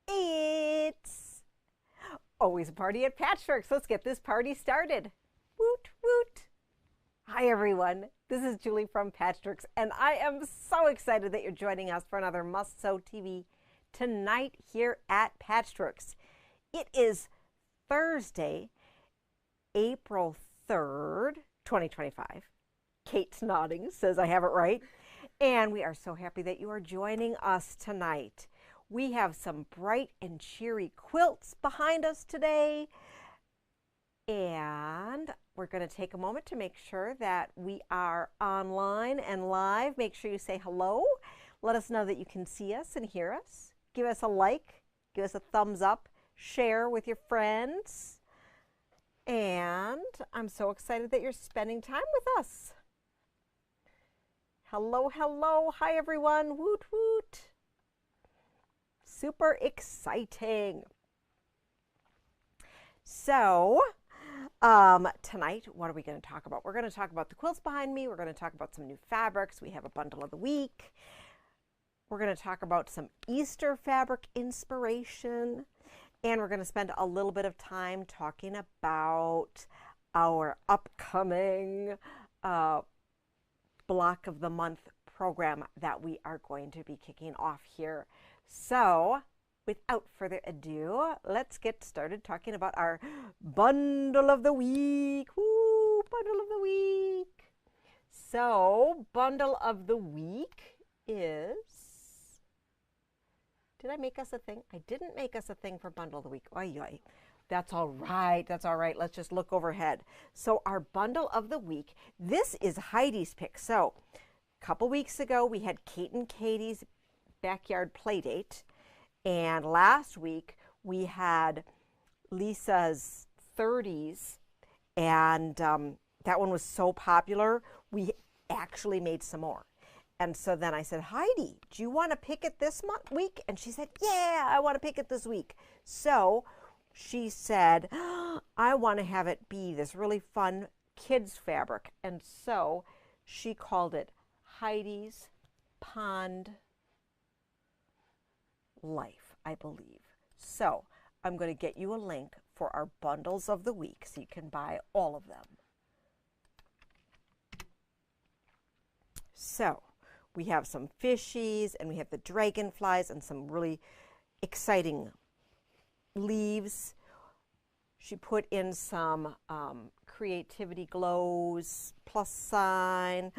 It's always a party at Patchworks. Let's get this party started. Woot, woot. Hi, everyone. This is Julie from Patchworks, and I am so excited that you're joining us for another Must Sew TV tonight here at Patchworks. It is Thursday, April 3rd, 2025. Kate's nodding, says I have it right. And we are so happy that you are joining us tonight. We have some bright and cheery quilts behind us today. And we're going to take a moment to make sure that we are online and live. Make sure you say hello. Let us know that you can see us and hear us. Give us a like. Give us a thumbs up. Share with your friends. And I'm so excited that you're spending time with us. Hello, hello. Hi, everyone. Woot, woot. Super exciting. So, tonight, what are we going to talk about? We're going to talk about the quilts behind me. We're going to talk about some new fabrics. We have a bundle of the week. We're going to talk about some Easter fabric inspiration. And we're going to spend a little bit of time talking about our upcoming Block of the Month program that we are going to be kicking off here. So, without further ado, let's get started talking about our bundle of the week. Woo, bundle of the week. So, bundle of the week is, did I make us a thing? I didn't make us a thing for bundle of the week. Oy, oy. That's all right. That's all right. Let's just look overhead. So our bundle of the week, this is Heidi's pick. So a couple weeks ago, we had Kate and Katie's backyard play date. And last week, we had Lisa's 30s. And that one was so popular, we actually made some more. And so then I said, Heidi, do you want to pick it this week? And she said, yeah, I want to pick it this week. So she said, I want to have it be this really fun kids fabric. And so she called it Heidi's Pond Life, I believe. So I'm going to get you a link for our bundles of the week so you can buy all of them. So we have some fishies and we have the dragonflies and some really exciting leaves. She put in some creativity glows, plus sign.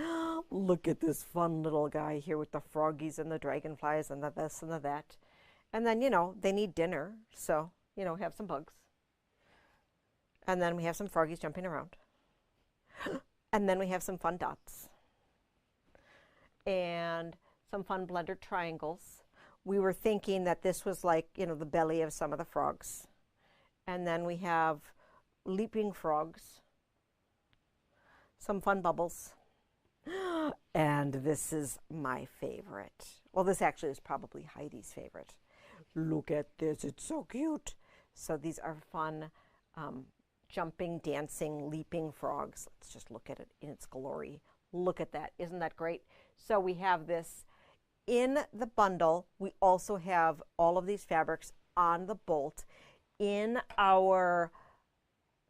Look at this fun little guy here with the froggies and the dragonflies and the this and the that. And then, you know, they need dinner. So, you know, have some bugs. And then we have some froggies jumping around. And then we have some fun dots. And some fun blended triangles. We were thinking that this was like, you know, the belly of some of the frogs. And then we have leaping frogs, some fun bubbles. And this is my favorite. Well, this actually is probably Heidi's favorite. Look at this, it's so cute. So these are fun jumping, dancing, leaping frogs. Let's just look at it in its glory. Look at that, isn't that great? So we have this in the bundle. We also have all of these fabrics on the bolt in our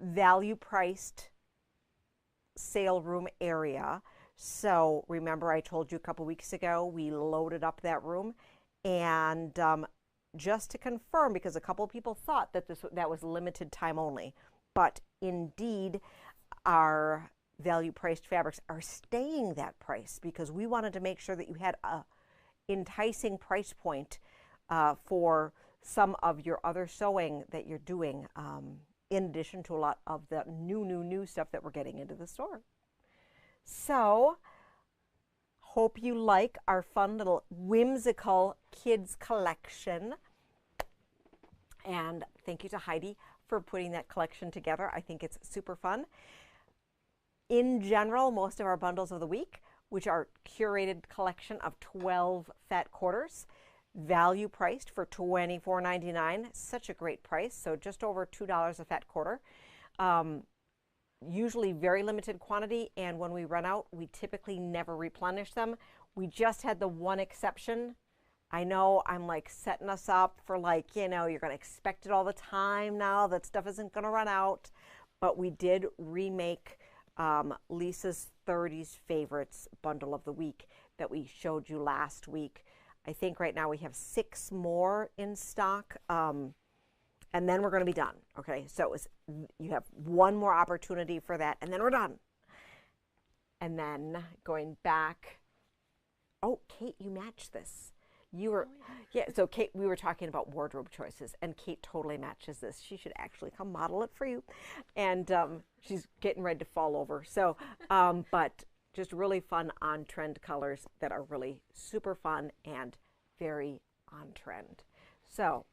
value-priced sale room area. So remember I told you a couple weeks ago we loaded up that room, and just to confirm, because a couple of people thought that that was limited time only, but indeed our value-priced fabrics are staying that price because we wanted to make sure that you had a enticing price point for some of your other sewing that you're doing, in addition to a lot of the new stuff that we're getting into the store. So, hope you like our fun little whimsical kids collection. And thank you to Heidi for putting that collection together. I think it's super fun. In general, most of our bundles of the week, which are curated collection of 12 fat quarters, value priced for $24.99. Such a great price. So just over $2 a fat quarter. Usually very limited quantity, and when we run out, we typically never replenish them. We just had the one exception I know I'm like setting us up for like, you know, you're going to expect it all the time now. That stuff isn't going to run out. But we did remake Lisa's 30s Favorites Bundle of the Week that we showed you last week. I think right now we have 6 more in stock. And then we're going to be done. Okay, so you have one more opportunity for that, and then we're done. And then going back, oh, Kate, you matched this. You were, yeah, so Kate, we were talking about wardrobe choices, and Kate totally matches this. She should actually come model it for you. And she's getting ready to fall over. So, but just really fun on-trend colors that are really super fun and very on-trend. So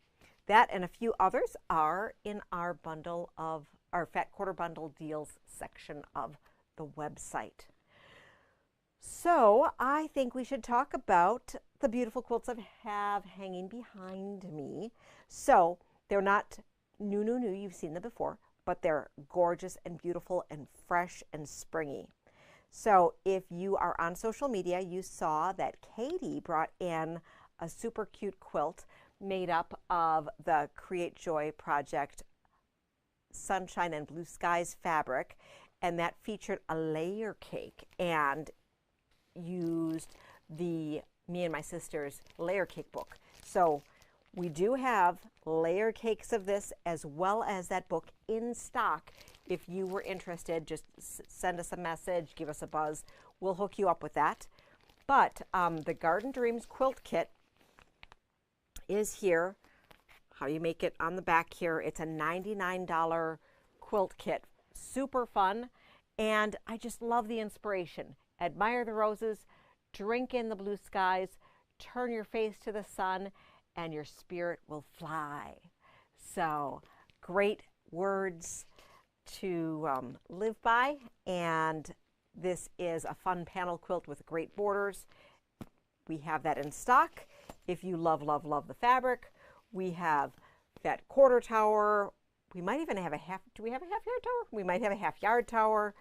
that and a few others are in our bundle of our Fat Quarter Bundle deals section of the website. So I think we should talk about the beautiful quilts I have hanging behind me. So they're not new. You've seen them before, but they're gorgeous and beautiful and fresh and springy. So if you are on social media, you saw that Katie brought in a super cute quilt made up of the Create Joy Project Sunshine and Blue Skies fabric, and that featured a layer cake and used the Me and My Sister's layer cake book. So we do have layer cakes of this as well as that book in stock. If you were interested, just send us a message, give us a buzz. We'll hook you up with that. But the Garden Dreams quilt kit is here. How you make it on the back here. It's a $99 quilt kit. Super fun. And I just love the inspiration. Admire the roses, drink in the blue skies, turn your face to the sun, and your spirit will fly. So great words to live by. And this is a fun panel quilt with great borders. We have that in stock. If you love the fabric, we have that quarter tower. We might even have a half, do we have a half yard tower? We might have a half yard tower,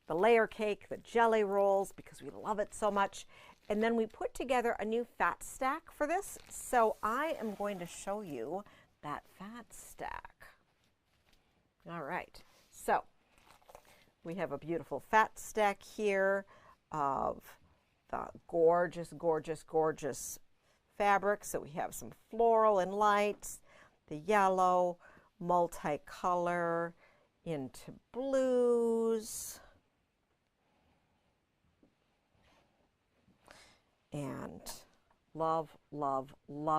the layer cake, the jelly rolls, because we love it so much. And then we put together a new fat stack for this. So I am going to show you that fat stack. All right, so we have a beautiful fat stack here of the gorgeous fabric. So we have some floral and lights, the yellow, multicolor into blues, and love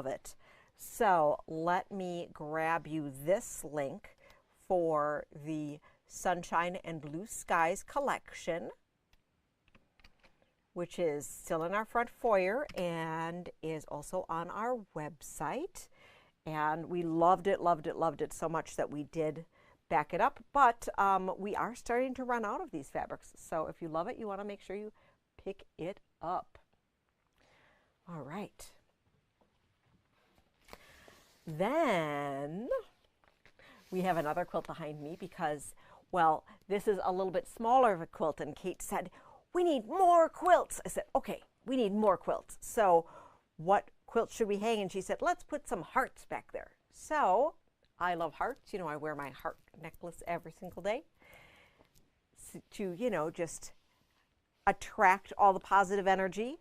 it. So let me grab you this link for the Sunshine and Blue Skies collection, which is still in our front foyer and is also on our website. And we loved it so much that we did back it up. But we are starting to run out of these fabrics. So if you love it, you want to make sure you pick it up. All right. Then we have another quilt behind me because, well, this is a little bit smaller of a quilt. And Kate said, we need more quilts. I said, okay, we need more quilts. So what quilt should we hang? And she said, let's put some hearts back there. So I love hearts. You know, I wear my heart necklace every single day to, you know, just attract all the positive energy.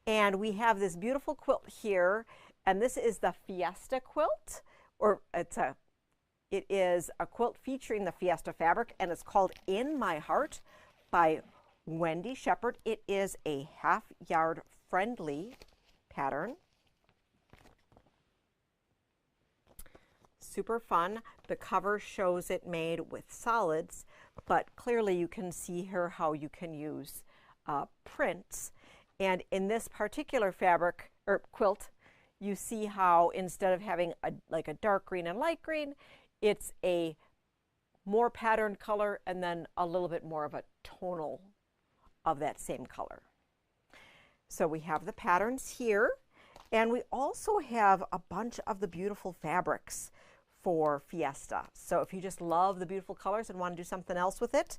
And we have this beautiful quilt here, and this is the Fiesta quilt, or it is a quilt featuring the Fiesta fabric, and it's called In My Heart by Wendy Shepard. It is a half yard friendly pattern. Super fun. The cover shows it made with solids, but clearly you can see here how you can use prints. And in this particular fabric or quilt, you see how instead of having like a dark green and light green, it's a more patterned color and then a little bit more of a tonal of that same color. So we have the patterns here, and we also have a bunch of the beautiful fabrics for Fiesta. So if you just love the beautiful colors and want to do something else with it,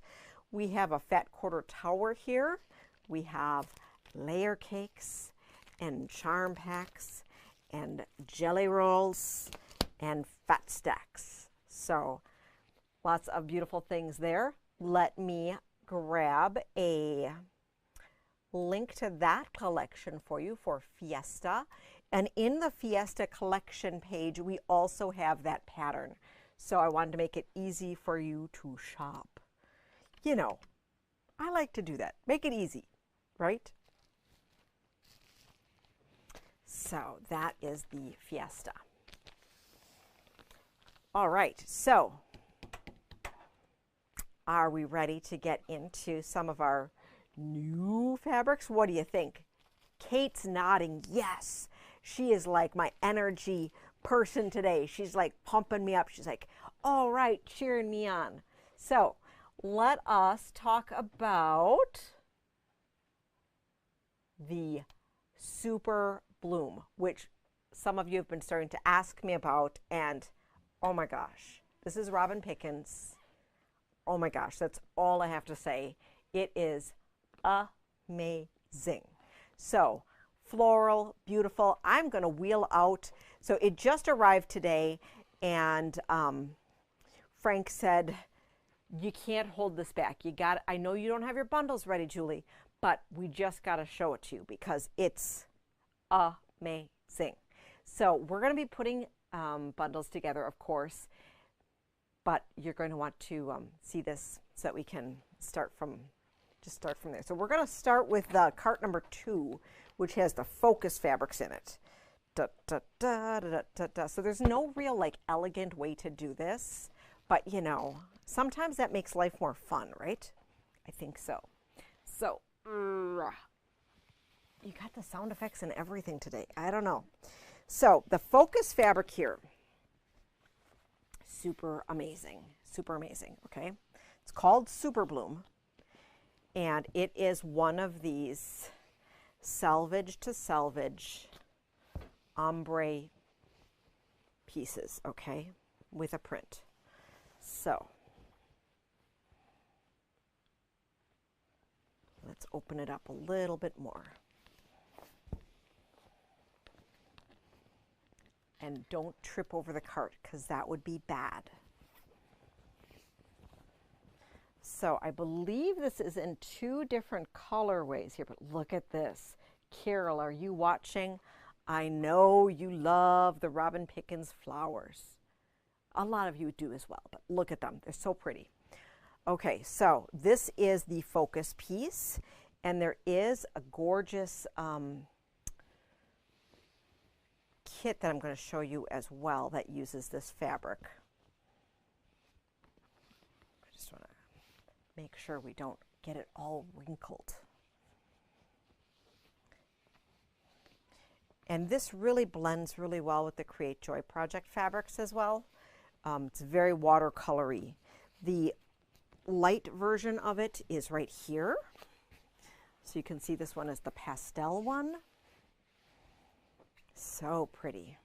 we have a fat quarter tower here. We have layer cakes and charm packs and jelly rolls and fat stacks. So lots of beautiful things there. Let me grab a link to that collection for you for Fiesta. And in the Fiesta collection page, we also have that pattern. So I wanted to make it easy for you to shop. You know, I like to do that. Make it easy, right? So that is the Fiesta. All right, so are we ready to get into some of our new fabrics? What do you think? Kate's nodding yes. She is like my energy person today. She's like pumping me up. She's like, all right, cheering me on. So let us talk about the Super Bloom, which some of you have been starting to ask me about. And oh my gosh, this is Robin Pickens. Oh my gosh, that's all I have to say. It is amazing. So floral, beautiful. I'm going to wheel out. So it just arrived today, and Frank said, you can't hold this back. You got. I know you don't have your bundles ready, Julie, but we just got to show it to you because it's amazing. So we're going to be putting bundles together, of course, but you're going to want to see this so that we can start from there. So we're going to start with the cart number 2, which has the focus fabrics in it. Da, da, da, da, da, da. So there's no real like elegant way to do this, but you know, sometimes that makes life more fun, right? I think so. So you got the sound effects and everything today. I don't know. So the focus fabric here, super amazing, okay? It's called Super Bloom, and it is one of these selvage to selvage ombre pieces, okay, with a print. So let's open it up a little bit more. And don't trip over the cart because that would be bad. So I believe this is in 2 different colorways here, but look at this. Carol, are you watching? I know you love the Robin Pickens flowers. A lot of you do as well, but look at them. They're so pretty. Okay, so this is the focus piece, and there is a gorgeous kit that I'm going to show you as well that uses this fabric. I just want to make sure we don't get it all wrinkled. And this really blends really well with the Create Joy Project fabrics as well. It's very watercolory. The light version of it is right here. So you can see this one is the pastel one. So pretty.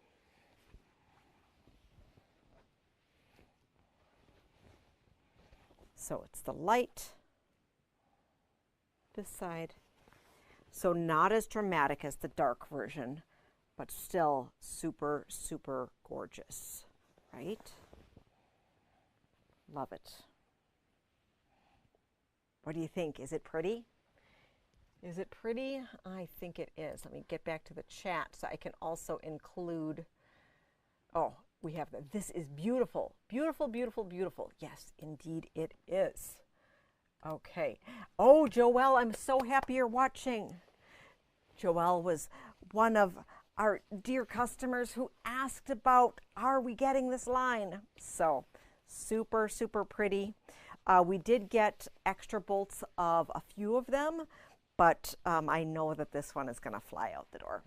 So it's the light, this side. So not as dramatic as the dark version, but still super, super gorgeous, right? Love it. What do you think? Is it pretty? Is it pretty? I think it is. Let me get back to the chat so I can also include, oh, we have the, this is beautiful. Beautiful, beautiful, beautiful. Yes, indeed it is. Okay. Oh, Joelle, I'm so happy you're watching. Joelle was one of our dear customers who asked about, are we getting this line? So super, super pretty. We did get extra bolts of a few of them, but I know that this one is going to fly out the door.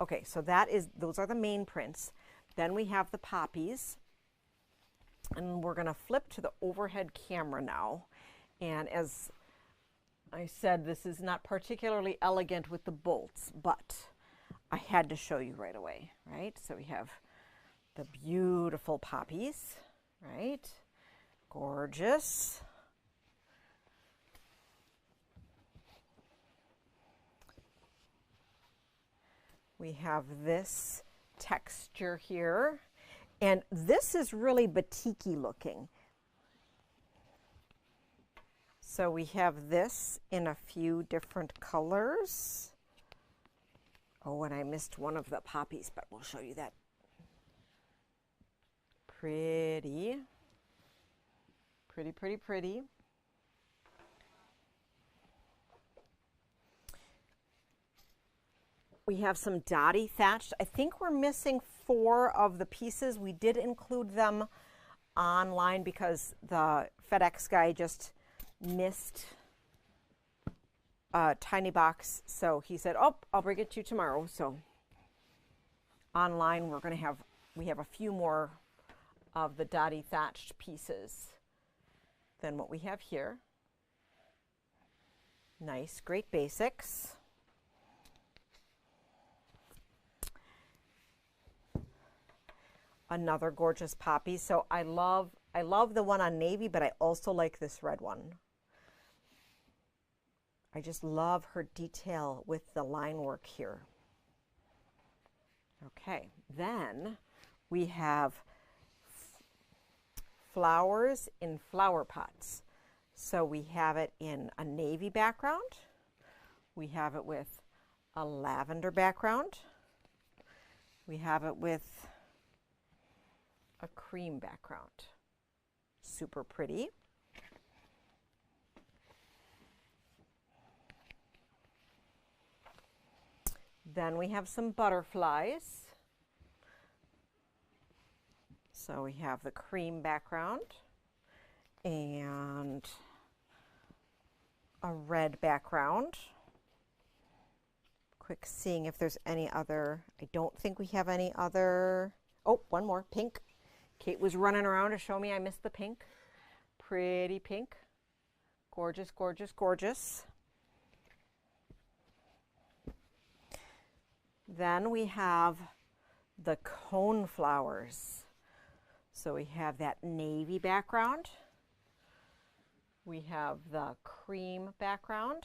Okay, so that is, those are the main prints. Then we have the poppies, and we're going to flip to the overhead camera now. And as I said, this is not particularly elegant with the bolts, but I had to show you right away, right? So we have the beautiful poppies, right? Gorgeous. We have this texture here. And this is really batik-y looking. So we have this in a few different colors. Oh, and I missed one of the poppies, but we'll show you that. Pretty. Pretty, pretty, pretty. We have some dotty thatched. I think we're missing 4 of the pieces. We did include them online because the FedEx guy just missed a tiny box. So he said, oh, I'll bring it to you tomorrow. So online we have a few more of the dotty thatched pieces than what we have here. Nice, great basics. Another gorgeous poppy. So I love the one on navy, but I also like this red one. I just love her detail with the line work here. Okay, then we have flowers in flower pots. So we have it in a navy background. We have it with a lavender background. We have it with a cream background. Super pretty. Then we have some butterflies. So we have the cream background and a red background. Quick seeing if there's any other. I don't think we have any other. Oh, one more, pink. Kate was running around to show me I missed the pink. Pretty pink. Gorgeous, gorgeous, gorgeous. Then we have the cone flowers. So we have that navy background. We have the cream background.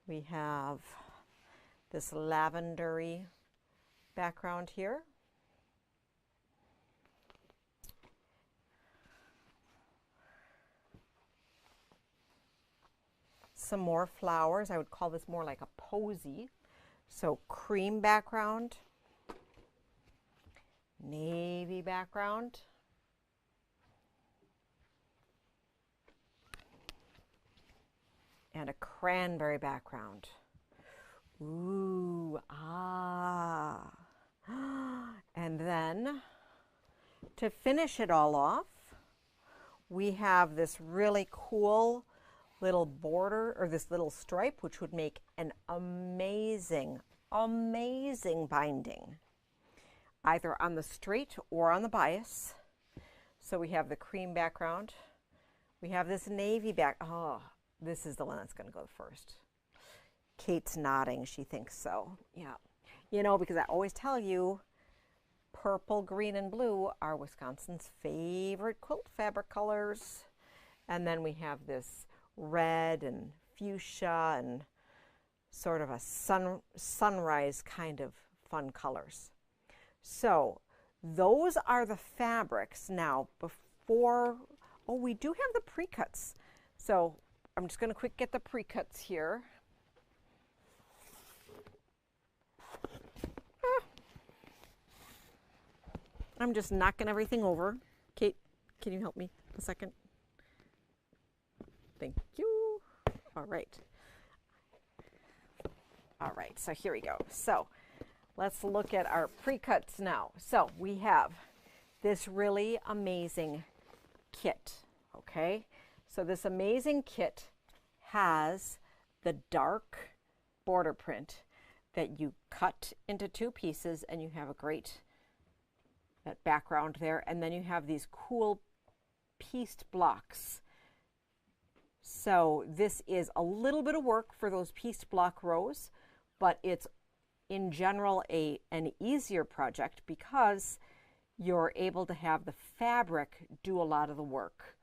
We have this lavendery background here. Some more flowers. I would call this more like a posy. So cream background, navy background, and a cranberry background. Ooh, ah. And then to finish it all off, we have this really cool little border, or this little stripe, which would make an amazing, amazing binding, either on the straight or on the bias. So we have the cream background. We have this navy back. Oh, this is the one that's going to go first. Kate's nodding. She thinks so. Yeah. You know, because I always tell you, purple, green, and blue are Wisconsin's favorite quilt fabric colors. And then we have this red and fuchsia and sort of a sunrise kind of fun colors. So those are the fabrics. Now before, oh, we do have the pre-cuts. So I'm just going to quick get the pre-cuts here. I'm just knocking everything over. Kate, can you help me a second? Thank you. All right. All right, so here we go. So let's look at our pre-cuts now. So we have this really amazing kit, okay? So this amazing kit has the dark border print that you cut into 2 pieces, and you have a great that background there, and then you have these cool pieced blocks. So this is a little bit of work for those pieced block rows, but it's in general an easier project because you're able to have the fabric do a lot of the work.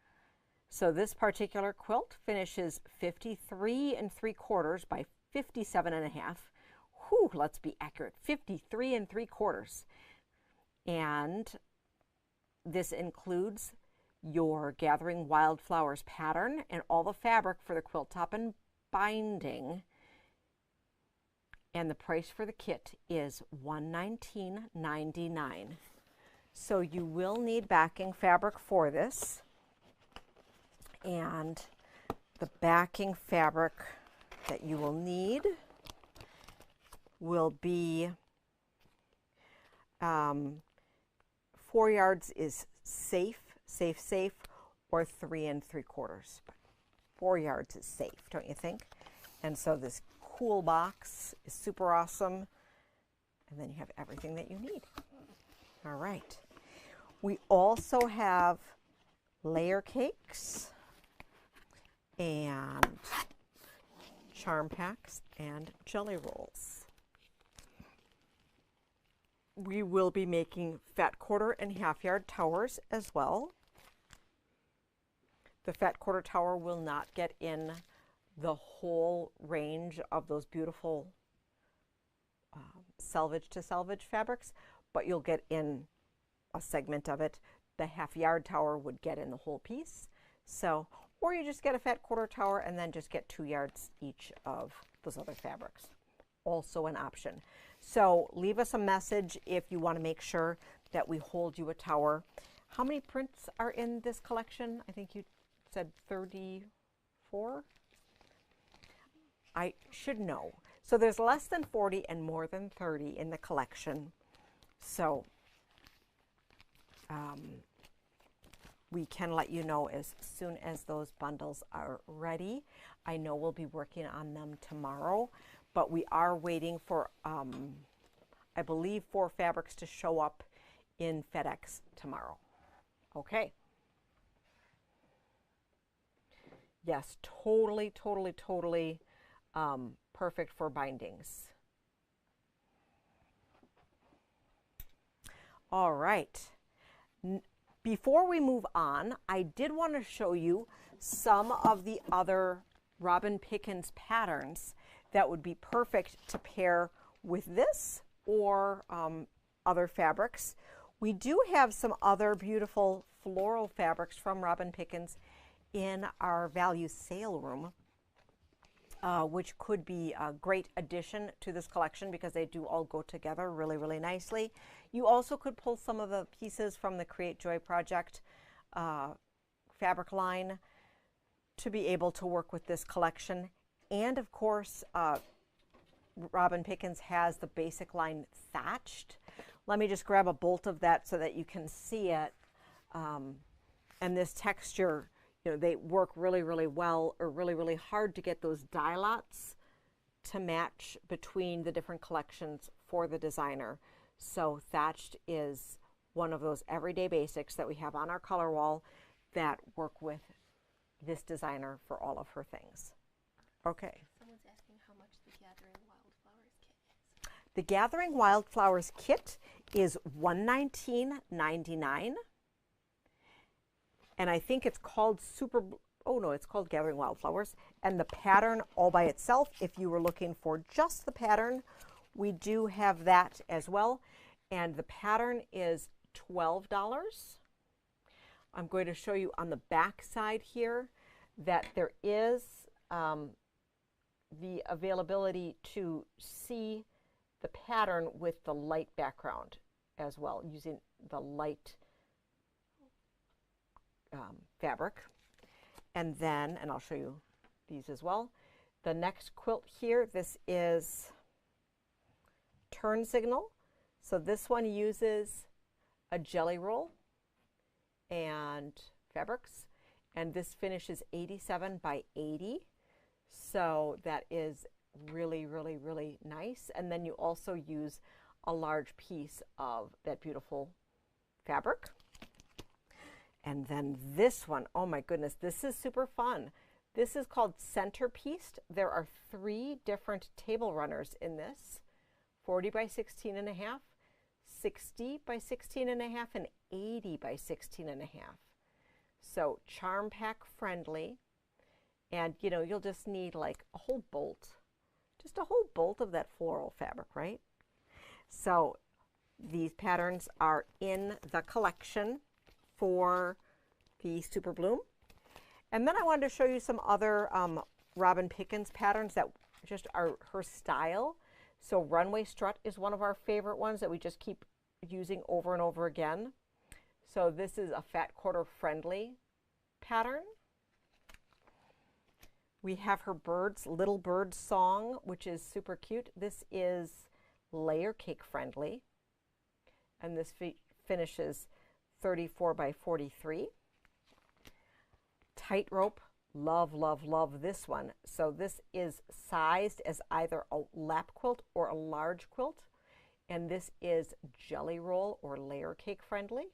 So this particular quilt finishes 53 3/4 by 57 1/2. let's be accurate, 53 3/4. And this includes your Gathering Wildflowers pattern and all the fabric for the quilt top and binding. And the price for the kit is $119.99. So you will need backing fabric for this. And the backing fabric that you will need will be 4 yards is safe, or 3 3/4. 4 yards is safe, don't you think? And so this cool box is super awesome. And then you have everything that you need. All right. We also have layer cakes and charm packs and jelly rolls. We will be making fat quarter and half yard towers as well. The fat quarter tower will not get in the whole range of those beautiful selvage to selvage fabrics, but you'll get in a segment of it. The half yard tower would get in the whole piece. So, or you just get a fat quarter tower and then just get 2 yards each of those other fabrics. Also an option. So leave us a message if you want to make sure that we hold you a tower. How many prints are in this collection? I think you said 34? I should know. So there's less than 40 and more than 30 in the collection. So we can let you know as soon as those bundles are ready. I know we'll be working on them tomorrow, but we are waiting for, I believe, 4 fabrics to show up in FedEx tomorrow. Okay. Yes, totally perfect for bindings. All right. Before we move on, I did want to show you some of the other Robin Pickens patterns that would be perfect to pair with this or other fabrics. We do have some other beautiful floral fabrics from Robin Pickens in our value sale room, which could be a great addition to this collection because they do all go together really nicely. You also could pull some of the pieces from the Create Joy Project fabric line to be able to work with this collection. And of course, Robin Pickens has the basic line thatched. Let me just grab a bolt of that so that you can see it. And this texture, you know, they work really well, or really hard to get those dye lots to match between the different collections for the designer. So thatched is one of those everyday basics that we have on our color wall that work with this designer for all of her things. Okay. Someone's asking how much the Gathering Wildflowers kit is. The Gathering Wildflowers kit is $119.99. And I think it's called it's called Gathering Wildflowers. And the pattern all by itself, if you were looking for just the pattern, we do have that as well. And the pattern is $12. I'm going to show you on the back side here that there is the availability to see the pattern with the light background as well, using the light fabric. And then, and I'll show you these as well, the next quilt here, this is Turn Signal. So this one uses a jelly roll and fabrics, and this finishes 87 by 80. So that is really nice. And then you also use a large piece of that beautiful fabric. And then this one, oh my goodness, this is super fun. This is called Centerpiece. There are 3 different table runners in this, 40 by 16.5, 60 by 16.5, and 80 by 16.5. So charm pack friendly. And you know, you'll just need like a whole bolt just a whole bolt of that floral fabric, right? So these patterns are in the collection for the Super Bloom. And then I wanted to show you some other Robin Pickens patterns that just are her style. So Runway Strut is one of our favorite ones that we just keep using over and over again. So this is a fat quarter friendly pattern. We have her Little Bird Song, which is super cute. This is layer cake friendly. And this finishes 34 by 43. Tightrope, love, love, love this one. So this is sized as either a lap quilt or a large quilt. And this is jelly roll or layer cake friendly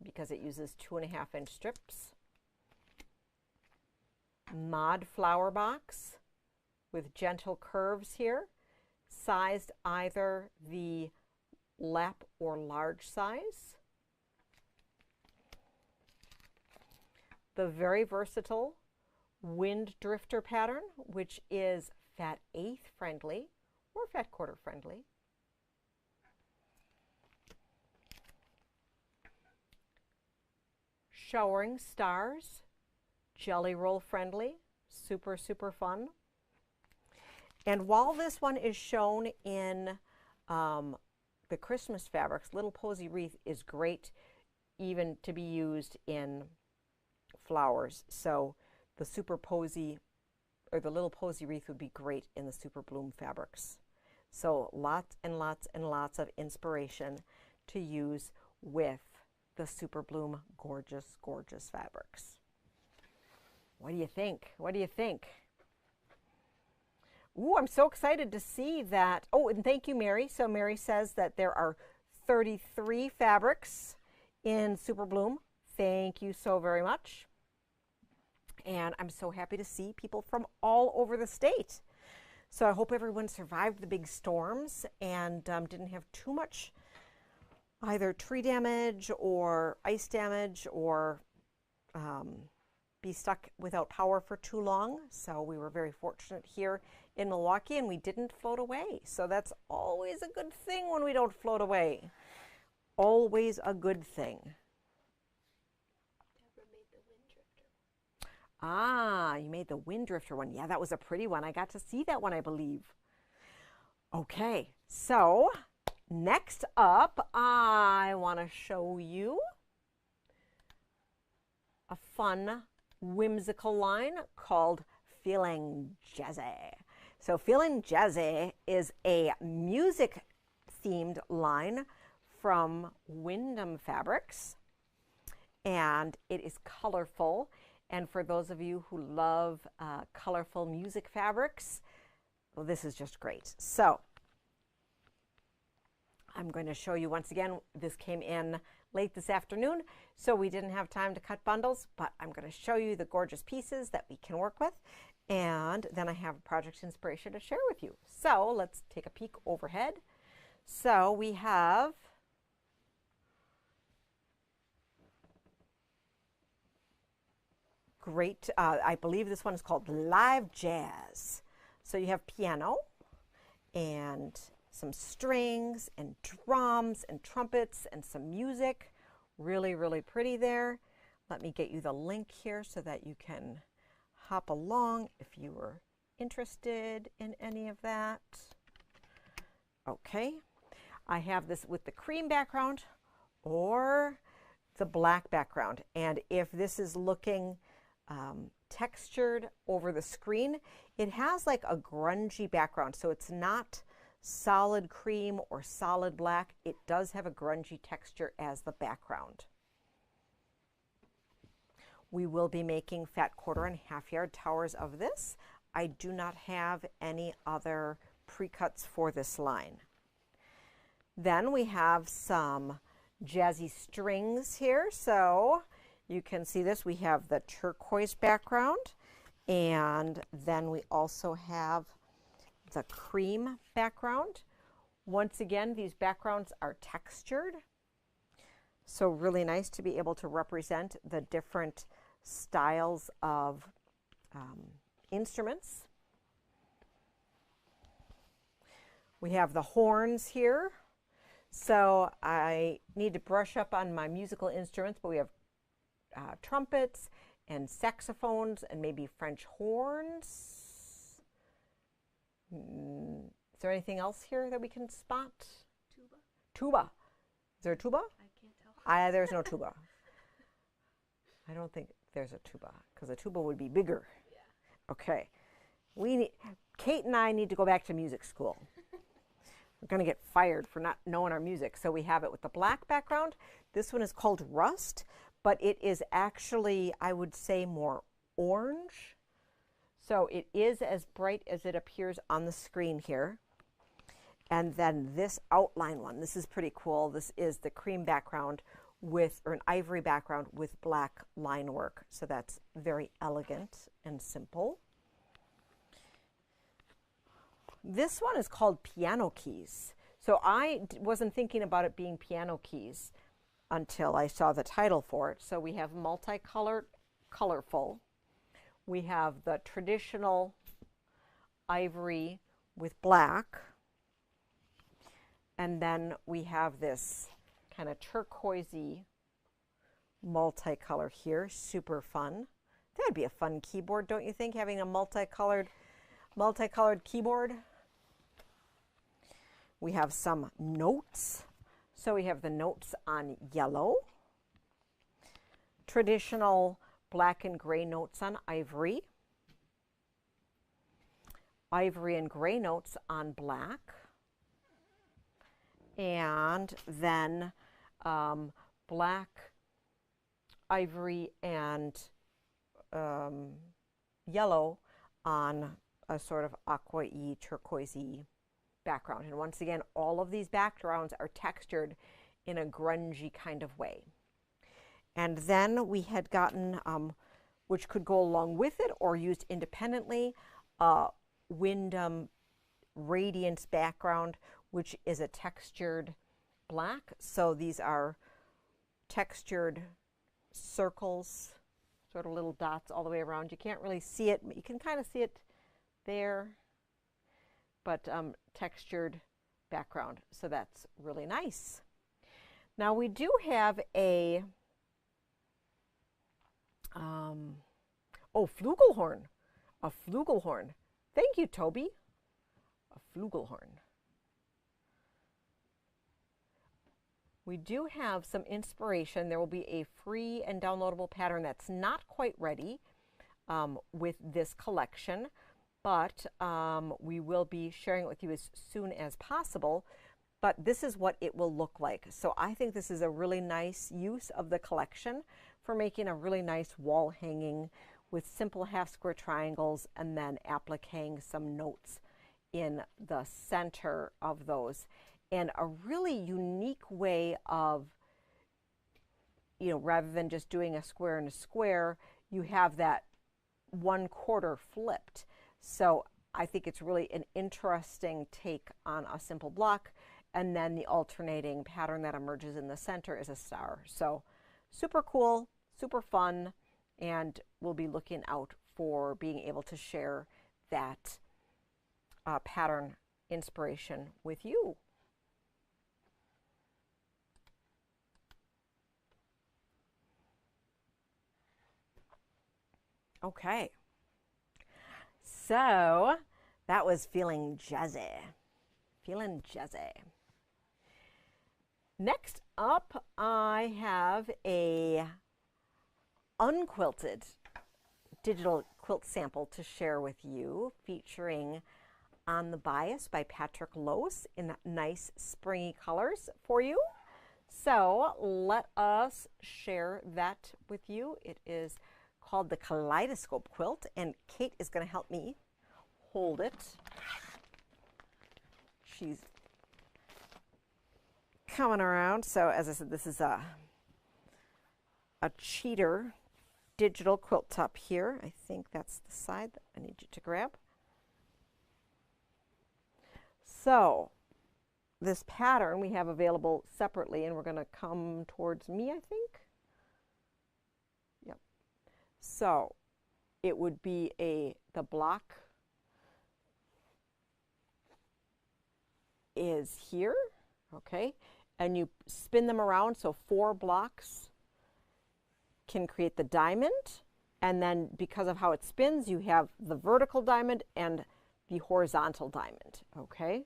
because it uses 2.5-inch strips. Mod flower box with gentle curves here, sized either the lap or large size. The very versatile Wind Drifter pattern, which is fat eighth friendly or fat quarter friendly. Showering Stars, jelly roll friendly, super, super fun. And while this one is shown in the Christmas fabrics, Little Posy Wreath is great even to be used in flowers. So the Super Posy or the Little Posy Wreath would be great in the Super Bloom fabrics. So lots and lots and lots of inspiration to use with the Super Bloom gorgeous, gorgeous fabrics. What do you think? What do you think? Ooh, I'm so excited to see that. Oh, and thank you, Mary. So Mary says that there are 33 fabrics in Super Bloom. Thank you so very much. And I'm so happy to see people from all over the state. So I hope everyone survived the big storms and didn't have too much either tree damage or ice damage or be stuck without power for too long. So we were very fortunate here in Milwaukee and we didn't float away. So that's always a good thing when we don't float away. Always a good thing. Deborah made the Wind Drifter. Ah, you made the Wind Drifter one. Yeah, that was a pretty one. I got to see that one, I believe. Okay, so next up, I want to show you a fun, whimsical line called Feeling Jazzy. So Feeling Jazzy is a music-themed line from Wyndham Fabrics, and it is colorful. And for those of you who love colorful music fabrics, well, this is just great. So I'm going to show you once again, this came in late this afternoon, so we didn't have time to cut bundles, but I'm going to show you the gorgeous pieces that we can work with, and then I have a project inspiration to share with you. So let's take a peek overhead. So we have great, I believe this one is called Live Jazz. So you have piano and some strings and drums and trumpets and some music. Really, really pretty there. Let me get you the link here so that you can hop along if you were interested in any of that. Okay, I have this with the cream background or the black background. And if this is looking textured over the screen, it has like a grungy background. So it's not solid cream or solid black. It does have a grungy texture as the background. We will be making fat quarter and half yard towers of this. I do not have any other pre-cuts for this line. Then we have some jazzy strings here. So you can see this. We have the turquoise background, and then we also have the cream background. Once again, these backgrounds are textured. So really nice to be able to represent the different styles of instruments. We have the horns here. So I need to brush up on my musical instruments, but we have trumpets and saxophones and maybe French horns. Is there anything else here that we can spot? Tuba. Tuba. Is there a tuba? I can't tell. There's no tuba. I don't think there's a tuba because a tuba would be bigger. Yeah. Okay. Kate and I need to go back to music school. We're going to get fired for not knowing our music. So we have it with the black background. This one is called Rust, but it is actually, I would say, more orange. So it is as bright as it appears on the screen here. And then this outline one, this is pretty cool. This is the cream background or an ivory background with black line work. So that's very elegant and simple. This one is called Piano Keys. So I wasn't thinking about it being piano keys until I saw the title for it. So we have multicolored, colorful. We have the traditional ivory with black. And then we have this kind of turquoisey multicolor here, super fun. That'd be a fun keyboard, don't you think, having a multicolored keyboard? We have some notes. So we have the notes on yellow, traditional black and gray notes on ivory, ivory and gray notes on black, and then black, ivory, and yellow on a sort of aqua-y, turquoisey background. And once again, all of these backgrounds are textured in a grungy kind of way. And then we had gotten, which could go along with it or used independently, Wyndham Radiance background, which is a textured black. So these are textured circles, sort of little dots all the way around. You can't really see it, but you can kind of see it there, but textured background. So that's really nice. Now we do have a, flugelhorn, a flugelhorn. Thank you, Toby. A flugelhorn. We do have some inspiration. There will be a free and downloadable pattern that's not quite ready with this collection, but we will be sharing it with you as soon as possible. But this is what it will look like. So I think this is a really nice use of the collection for making a really nice wall hanging with simple half square triangles and then appliquing some notes in the center of those. And a really unique way of, rather than just doing a square and a square, you have that 1/4 flipped. So I think it's really an interesting take on a simple block. And then the alternating pattern that emerges in the center is a star. So super cool, super fun, and we'll be looking out for being able to share that pattern inspiration with you. Okay, so that was feeling jazzy. Feeling jazzy. Next up, I have a unquilted digital quilt sample to share with you, featuring On the Bias by Patrick Lose in nice springy colors for you. So let us share that with you. It is called the Kaleidoscope Quilt, and Kate is going to help me hold it. She's coming around. So as I said, this is a cheater digital quilt top here. I think that's the side that I need you to grab. So this pattern we have available separately, and we're going to come towards me, I think. Yep. So it would be the block is here, okay? And you spin them around, so 4 blocks can create the diamond. And then because of how it spins, you have the vertical diamond and the horizontal diamond, okay?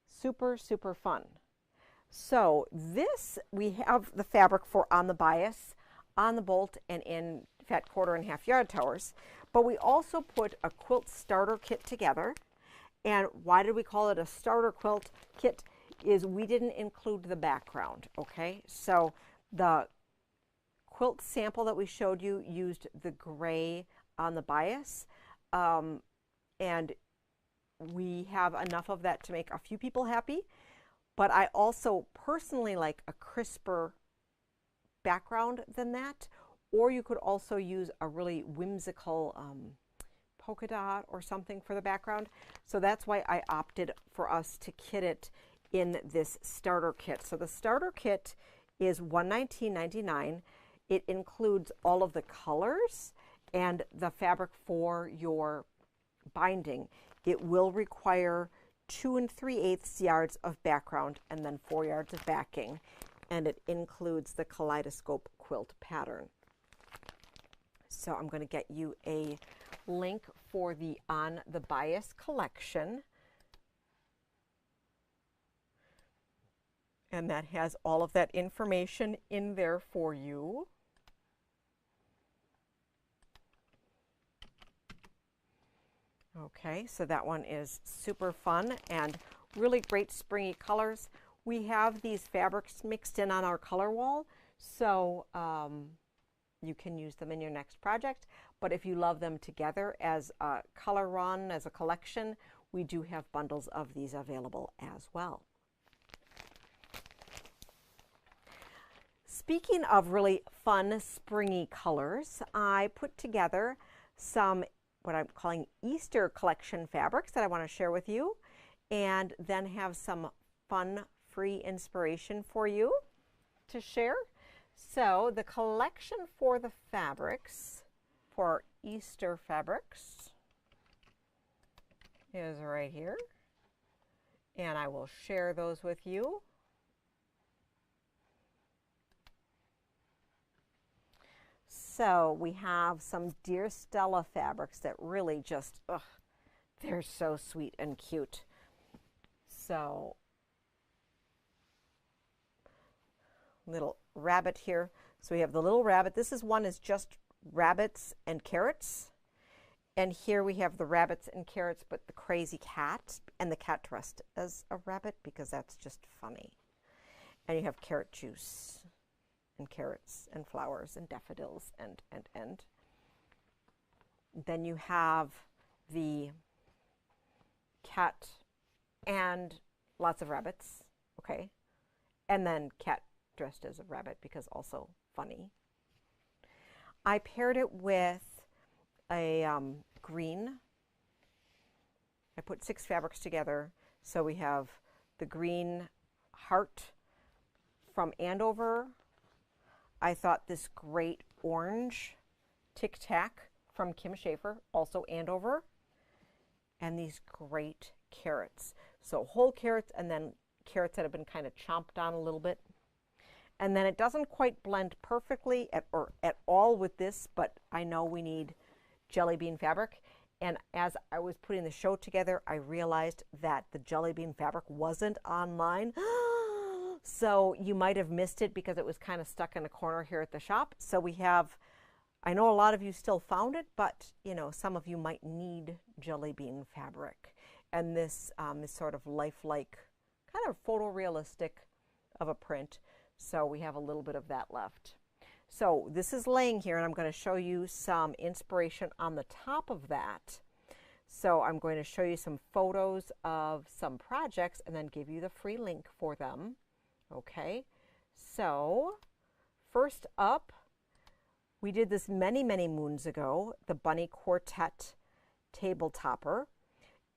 Super, super fun. So this, we have the fabric for on the bias, on the bolt, and in fat 1/4 and 1/2 yard towers. But we also put a quilt starter kit together. And why did we call it a starter quilt kit? Is we didn't include the background, okay? So the quilt sample that we showed you used the gray on the bias. And we have enough of that to make a few people happy. But I also personally like a crisper background than that. Or you could also use a really whimsical polka dot or something for the background. So that's why I opted for us to kit it in this starter kit. So the starter kit is $119.99. It includes all of the colors and the fabric for your binding. It will require 2 3/8 yards of background and then 4 yards of backing. And it includes the kaleidoscope quilt pattern. So I'm going to get you a link for the On the Bias collection. And that has all of that information in there for you. Okay, so that one is super fun and really great springy colors. We have these fabrics mixed in on our color wall, so you can use them in your next project. But if you love them together as a color run, as a collection, we do have bundles of these available as well. Speaking of really fun, springy colors, I put together some what I'm calling Easter collection fabrics that I want to share with you, and then have some fun, free inspiration for you to share. So the collection for the fabrics, for Easter fabrics, is right here, and I will share those with you. So we have some Dear Stella fabrics that really just, they're so sweet and cute. So, little rabbit here. So we have the little rabbit. This is one is just rabbits and carrots. And here we have the rabbits and carrots, but the crazy cat, and the cat dressed as a rabbit because that's just funny. And you have carrot juice and carrots and flowers and daffodils and. Then you have the cat and lots of rabbits, okay? And then cat dressed as a rabbit because also funny. I paired it with a green. I put 6 fabrics together. So we have the green heart from Andover. I thought this great orange Tic Tac from Kim Schafer, also Andover, and these great carrots. So whole carrots and then carrots that have been kind of chomped on a little bit. And then it doesn't quite blend perfectly at all with this, but I know we need jelly bean fabric. And as I was putting the show together, I realized that the jelly bean fabric wasn't online. So you might have missed it because it was kind of stuck in a corner here at the shop. So we have, I know a lot of you still found it, but you know, some of you might need jelly bean fabric. And this is sort of lifelike, kind of photorealistic of a print. So we have a little bit of that left. So this is laying here, and I'm going to show you some inspiration on the top of that. So I'm going to show you some photos of some projects and then give you the free link for them. Okay, so first up, we did this many, many moons ago, the Bunny Quartet table topper.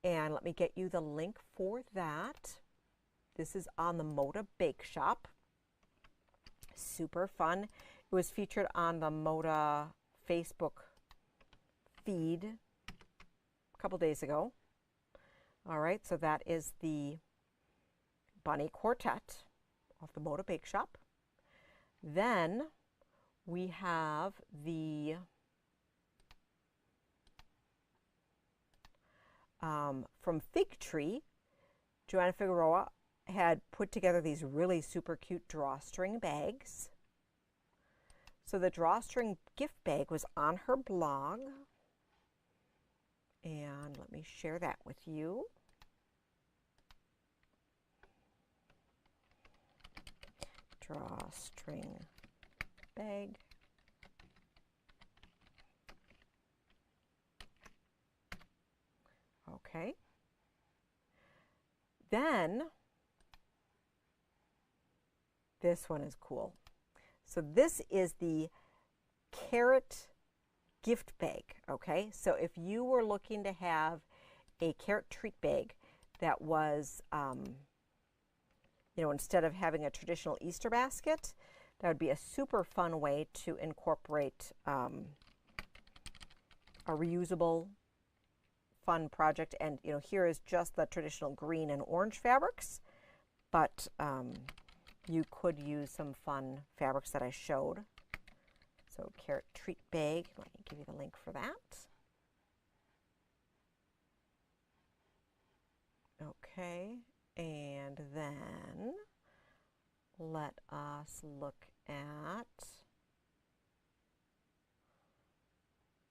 And let me get you the link for that. This is on the Moda Bake Shop. Super fun. It was featured on the Moda Facebook feed a couple days ago. All right, so that is the Bunny Quartet of the Moda Bake Shop. Then we have the from Fig Tree. Joanna Figueroa had put together these really super cute drawstring bags. So the drawstring gift bag was on her blog. And let me share that with you. Drawstring bag. Okay. Then this one is cool. So this is the carrot gift bag, okay? So if you were looking to have a carrot treat bag that was, instead of having a traditional Easter basket, that would be a super fun way to incorporate a reusable fun project. And, here is just the traditional green and orange fabrics, but you could use some fun fabrics that I showed. So carrot treat bag, let me give you the link for that. Okay, and then let us look at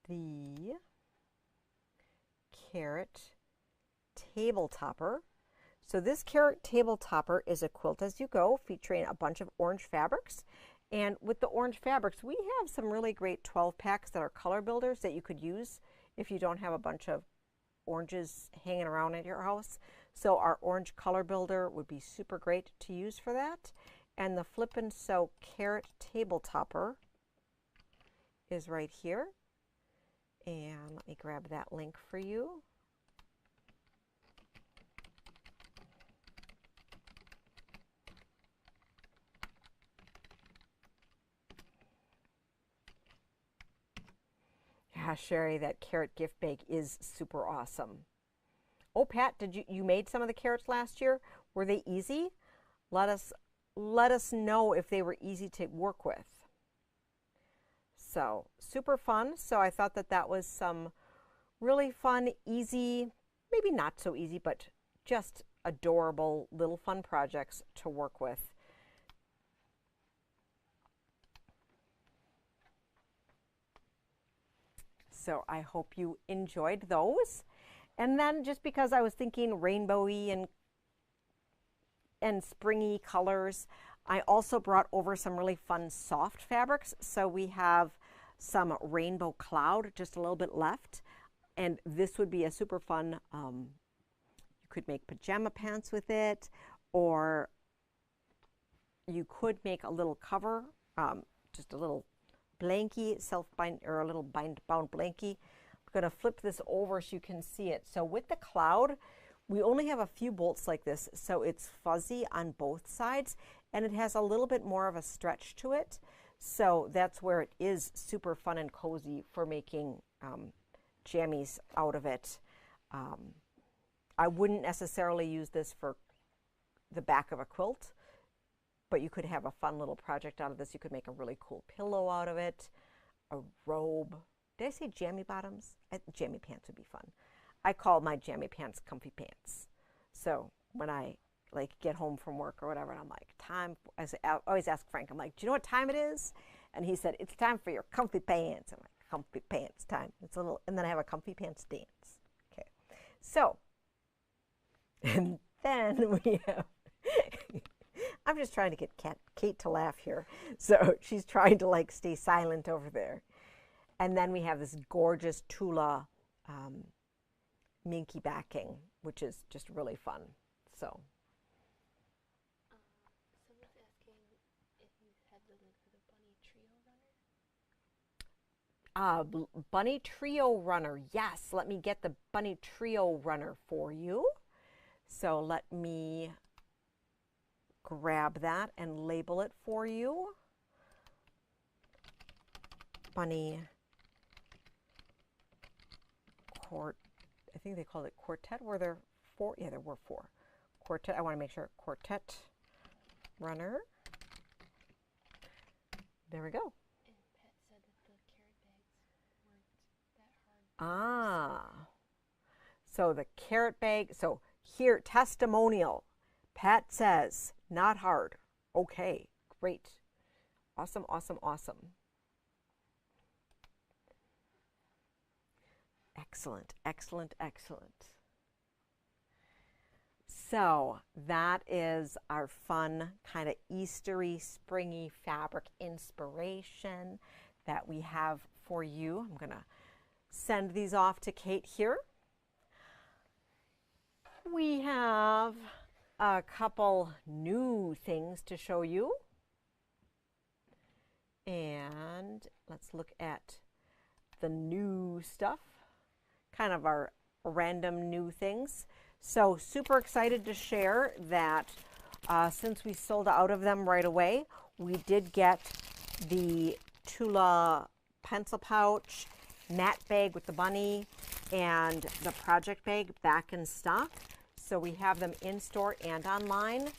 the carrot table topper. So this carrot table topper is a quilt as you go, featuring a bunch of orange fabrics. And with the orange fabrics, we have some really great 12 packs that are color builders that you could use if you don't have a bunch of oranges hanging around at your house. So our orange color builder would be super great to use for that. And the Flip and Sew carrot table topper is right here. And let me grab that link for you. Yeah, Sherry, that carrot gift bag is super awesome. Oh, Pat, did you made some of the carrots last year? Were they easy? Let us know if they were easy to work with. So super fun. So I thought that was some really fun, easy, maybe not so easy, but just adorable little fun projects to work with. So I hope you enjoyed those. And then just because I was thinking rainbowy and springy colors, I also brought over some really fun soft fabrics. So we have some rainbow cloud, just a little bit left. And this would be a super fun, you could make pajama pants with it, or you could make a little cover, just a little blankie, self-bind, or a little bound blankie. I'm going to flip this over so you can see it. So with the cloud, we only have a few bolts like this, so it's fuzzy on both sides, and it has a little bit more of a stretch to it. So that's where it is super fun and cozy for making jammies out of it. I wouldn't necessarily use this for the back of a quilt, but you could have a fun little project out of this. You could make a really cool pillow out of it, a robe. Did I say jammy bottoms? Jammy pants would be fun. I call my jammy pants comfy pants. So when I get home from work or whatever, and I'm like, I always ask Frank, I'm like, do you know what time it is? And he said, it's time for your comfy pants. I'm like, comfy pants time. It's a little, and then I have a comfy pants dance. Okay. So, and then we have, I'm just trying to get Kate to laugh here. So she's trying to stay silent over there. And then we have this gorgeous Tula minky backing, which is just really fun. So. Someone's asking if you had the link for the Bunny Trio runner. Bunny Trio runner. Yes, let me get the Bunny Trio runner for you. So let me grab that and label it for you. Bunny I think they called it Quartet, were there 4? Yeah, there were 4. Quartet, I want to make sure, quartet runner. There we go. And Pet said that the carrot bags weren't that hard. Ah, so the carrot bag, so here, testimonial. Pat says, not hard. Okay, great. Awesome, awesome, awesome. Excellent, excellent, excellent. So that is our fun kind of Eastery, springy fabric inspiration that we have for you. I'm going to send these off to Kate here. We have a couple new things to show you. And let's look at the new stuff, kind of our random new things. So super excited to share that since we sold out of them right away, we did get the Tula pencil pouch, mat bag with the bunny, and the project bag back in stock. So we have them in store and online.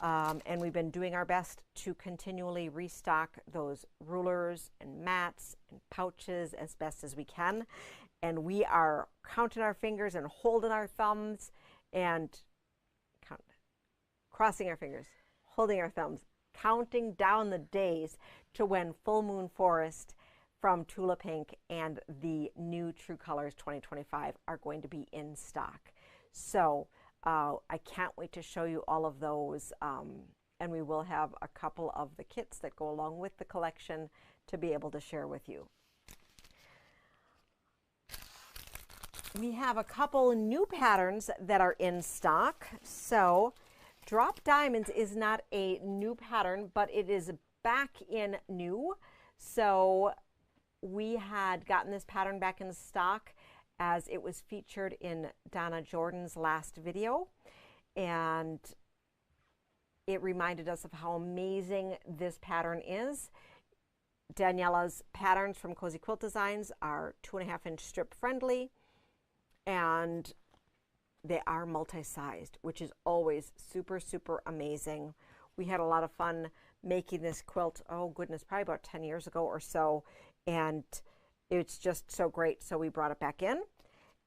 And we've been doing our best to continually restock those rulers and mats and pouches as best as we can. And we are counting our fingers and holding our thumbs and crossing our fingers, holding our thumbs, counting down the days to when Full Moon Forest from Tula Pink and the new True Colors 2025 are going to be in stock. So I can't wait to show you all of those. And we will have a couple of the kits that go along with the collection to be able to share with you. We have a couple new patterns that are in stock. So Drop Diamonds is not a new pattern, but it is back in new. So we had gotten this pattern back in stock as it was featured in Donna Jordan's last video. And it reminded us of how amazing this pattern is. Daniela's patterns from Cozy Quilt Designs are 2.5-inch strip friendly, and they are multi-sized, which is always super, super amazing. We had a lot of fun making this quilt, oh goodness, probably about 10 years ago or so, and it's just so great, so we brought it back in.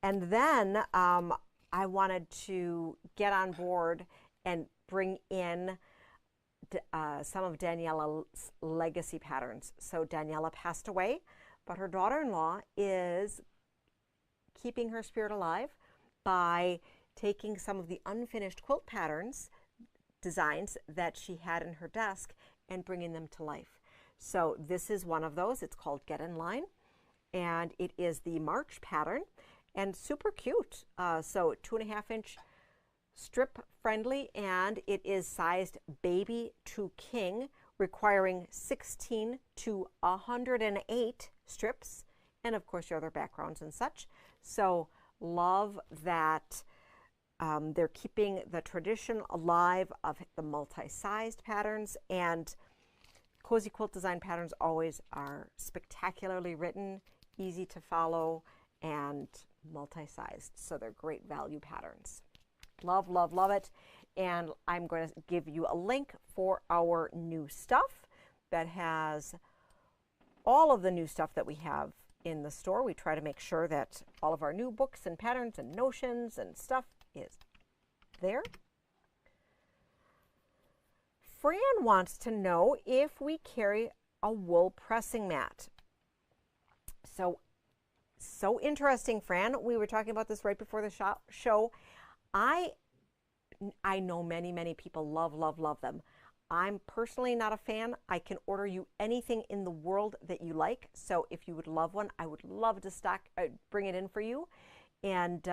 And then I wanted to get on board and bring in some of Daniela's legacy patterns. So Daniela passed away, but her daughter-in-law is keeping her spirit alive by taking some of the unfinished quilt patterns, designs that she had in her desk, and bringing them to life. So this is one of those. It's called Get in Line, and it is the March pattern, and super cute. So 2.5-inch strip friendly, and it is sized baby to king, requiring 16 to 108 strips, and of course your other backgrounds and such. So love that they're keeping the tradition alive of the multi-sized patterns, and Cozy Quilt Design patterns always are spectacularly written, easy to follow, and multi-sized. So they're great value patterns. Love, love, love it. And I'm going to give you a link for our new stuff that has all of the new stuff that we have in the store. We try to make sure that all of our new books and patterns and notions and stuff is there. Fran wants to know if we carry a wool pressing mat. So interesting, Fran. We were talking about this right before the show. I know many people love them. I'm personally not a fan. I can order you anything in the world that you like. So if you would love one, I would love to bring it in for you. And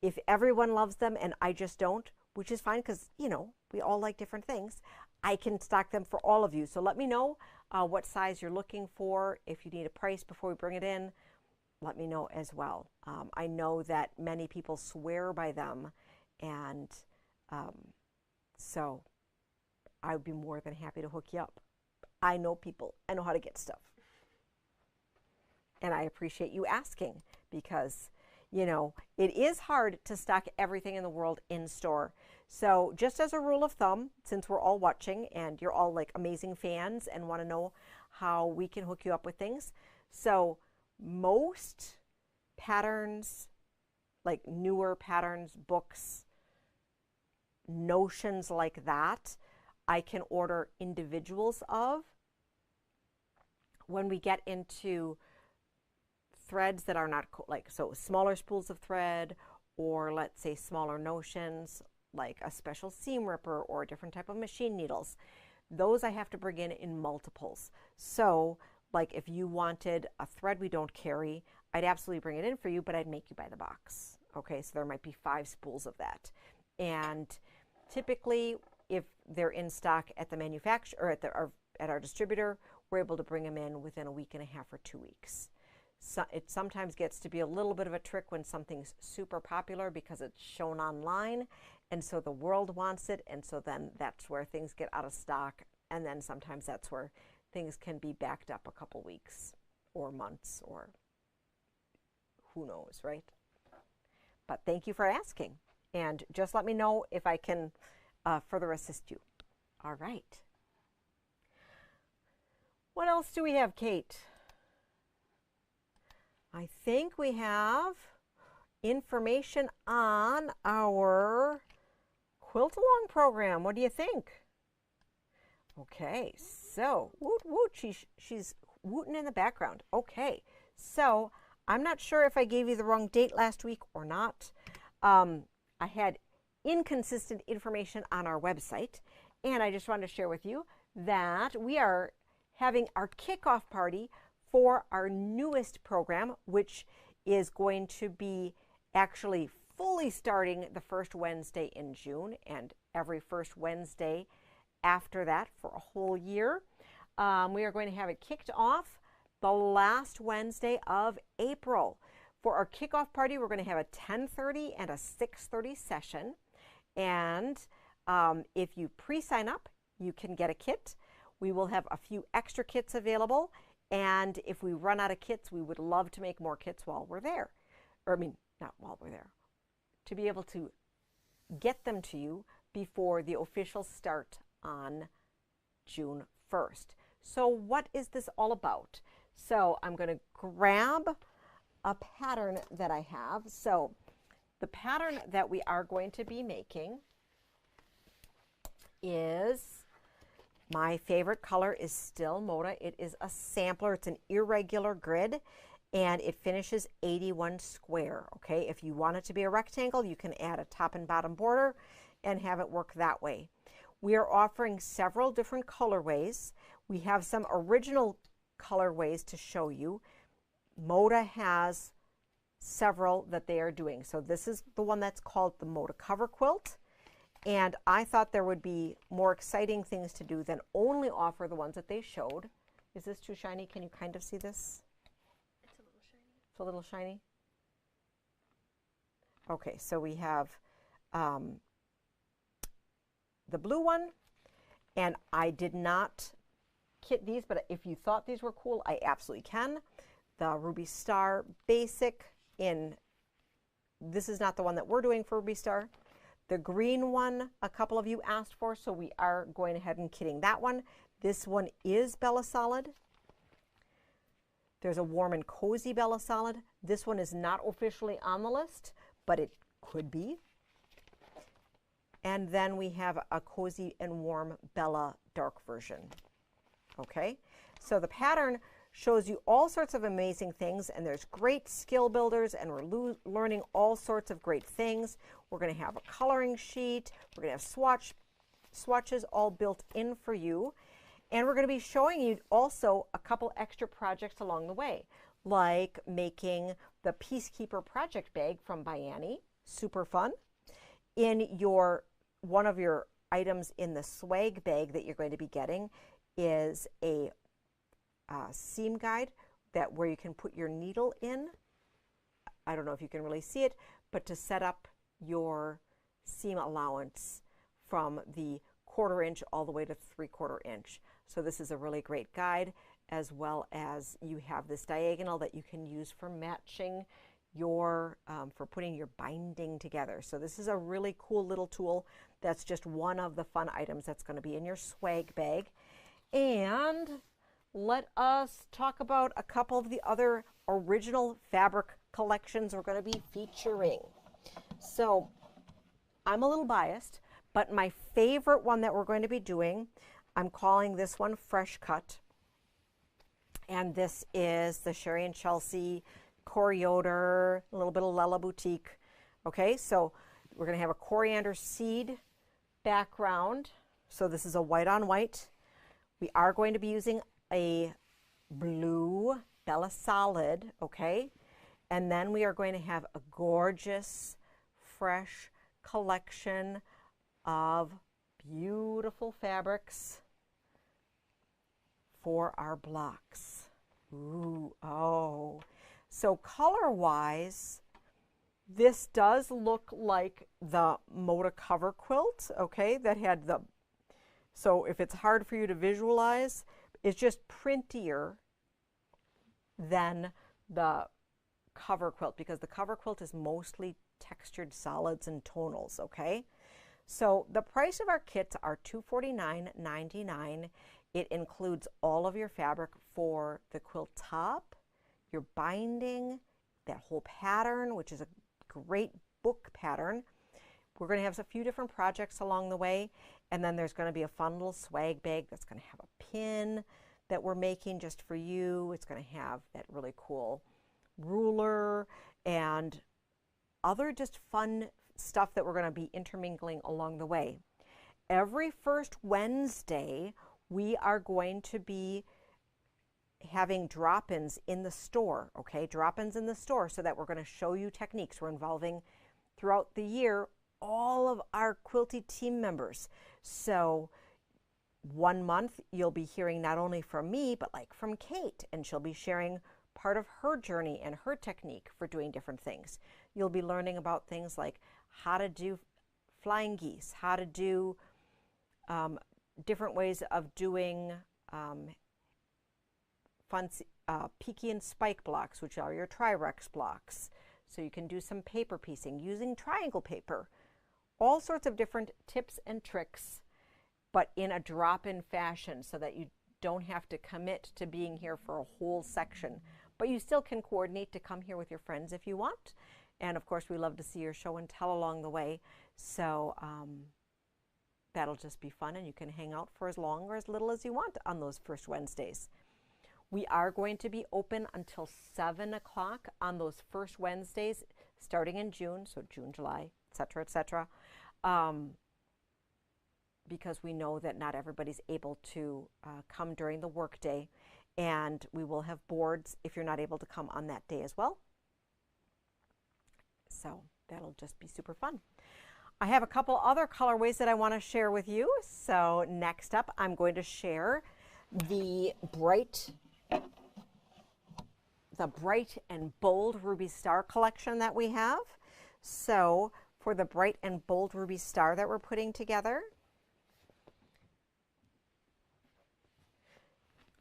if everyone loves them and I just don't, which is fine because, you know, we all like different things, I can stock them for all of you. So let me know what size you're looking for. If you need a price before we bring it in, let me know as well. I know that many people swear by them, and so I would be more than happy to hook you up. I know people. I know how to get stuff. And I appreciate you asking, because you know, it is hard to stock everything in the world in store. So just as a rule of thumb, since we're all watching and you're all like amazing fans and want to know how we can hook you up with things. So most patterns, like newer patterns, books, notions like that, I can order individuals of. When we get into threads that are not like, so smaller spools of thread, or let's say smaller notions, like a special seam ripper or a different type of machine needles, those I have to bring in multiples. So like if you wanted a thread we don't carry, I'd absolutely bring it in for you, but I'd make you buy the box. Okay, so there might be 5 spools of that. And typically, if they're in stock at the manufacturer or at our distributor, we're able to bring them in within a week and a half or 2 weeks. So it sometimes gets to be a little bit of a trick when something's super popular because it's shown online, and so the world wants it, and so then that's where things get out of stock, and then sometimes that's where things can be backed up a couple weeks or months or who knows, right? But thank you for asking, and just let me know if I can further assist you. All right. What else do we have, Kate? I think we have information on our quilt along program. What do you think? Okay, so woot woot, she's wooting in the background. Okay, so I'm not sure if I gave you the wrong date last week or not. I had inconsistent information on our website, and I just wanted to share with you that we are having our kickoff party for our newest program, which is going to be actually fully starting the first Wednesday in June and every first Wednesday after that for a whole year. We are going to have it kicked off the last Wednesday of April. For our kickoff party, we're going to have a 10:30 and a 6:30 session. And if you pre-sign up, you can get a kit. We will have a few extra kits available. And if we run out of kits, we would love to make more kits while we're there. Or, I mean, not while we're there. To be able to get them to you before the official start on June 1st. So what is this all about? So I'm going to grab a pattern that I have. So the pattern that we are going to be making is, my favorite color is still Moda. It is a sampler. It's an irregular grid, and it finishes 81 square. Okay, if you want it to be a rectangle, you can add a top and bottom border and have it work that way. We are offering several different colorways. We have some original colorways to show you. Moda has several that they are doing. So this is the one that's called the Moda Cover Quilt. And I thought there would be more exciting things to do than only offer the ones that they showed. Is this too shiny? Can you kind of see this? It's a little shiny. It's a little shiny? Okay, so we have the blue one, and I did not kit these, but if you thought these were cool, I absolutely can. The Ruby Star Basic this is not the one that we're doing for Ruby Star. The green one, a couple of you asked for, so we are going ahead and kitting that one. This one is Bella Solid. There's a Warm and Cozy Bella Solid. This one is not officially on the list, but it could be. And then we have a Cozy and Warm Bella Dark version. Okay, so the pattern shows you all sorts of amazing things, and there's great skill builders, and we're learning all sorts of great things. We're going to have a coloring sheet. We're going to have swatches all built in for you. And we're going to be showing you also a couple extra projects along the way, like making the Peacekeeper project bag from Bayani. Super fun. In one of your items in the swag bag that you're going to be getting is a seam guide where you can put your needle in. I don't know if you can really see it, but to set up your seam allowance from the 1/4 inch all the way to 3/4 inch. So this is a really great guide, as well as you have this diagonal that you can use for matching for putting your binding together. So this is a really cool little tool. That's just one of the fun items that's going to be in your swag bag. And let us talk about a couple of the other original fabric collections we're going to be featuring. So I'm a little biased, but my favorite one that we're going to be doing, I'm calling this one Fresh Cut. And this is the Sherry and Chelsea Coriander, a little bit of Lella Boutique. Okay, so we're going to have a coriander seed background. So this is a white on white. We are going to be using a blue Bella Solid, okay? And then we are going to have a gorgeous, fresh collection of beautiful fabrics for our blocks. Ooh, oh. So color-wise, this does look like the Moda cover quilt, okay, that had the, so if it's hard for you to visualize, it's just printier than the cover quilt, because the cover quilt is mostly textured solids and tonals, okay? So the price of our kits are $249.99. It includes all of your fabric for the quilt top, your binding, that whole pattern, which is a great book pattern. We're going to have a few different projects along the way, and then there's going to be a fun little swag bag that's going to have a pin that we're making just for you. It's going to have that really cool ruler and other just fun stuff that we're going to be intermingling along the way. Every first Wednesday, we are going to be having drop-ins in the store, okay? Drop-ins in the store, so that we're going to show you techniques. We're involving throughout the year all of our Quilty team members. So one month you'll be hearing not only from me, but like from Kate, and she'll be sharing part of her journey and her technique for doing different things. You'll be learning about things like how to do flying geese, how to do different ways of doing fun Peaky and Spike blocks, which are your Tri-Rex blocks. So you can do some paper piecing using triangle paper. All sorts of different tips and tricks, but in a drop-in fashion, so that you don't have to commit to being here for a whole section. But you still can coordinate to come here with your friends if you want. And of course, we love to see your show and tell along the way. So that'll just be fun, and you can hang out for as long or as little as you want on those first Wednesdays. We are going to be open until 7 o'clock on those first Wednesdays, starting in June, so June, July, et cetera, because we know that not everybody's able to come during the workday, and we will have boards if you're not able to come on that day as well. So that'll just be super fun. I have a couple other colorways that I want to share with you. So next up, I'm going to share the bright and bold Ruby Star collection that we have. So for the bright and bold Ruby Star that we're putting together,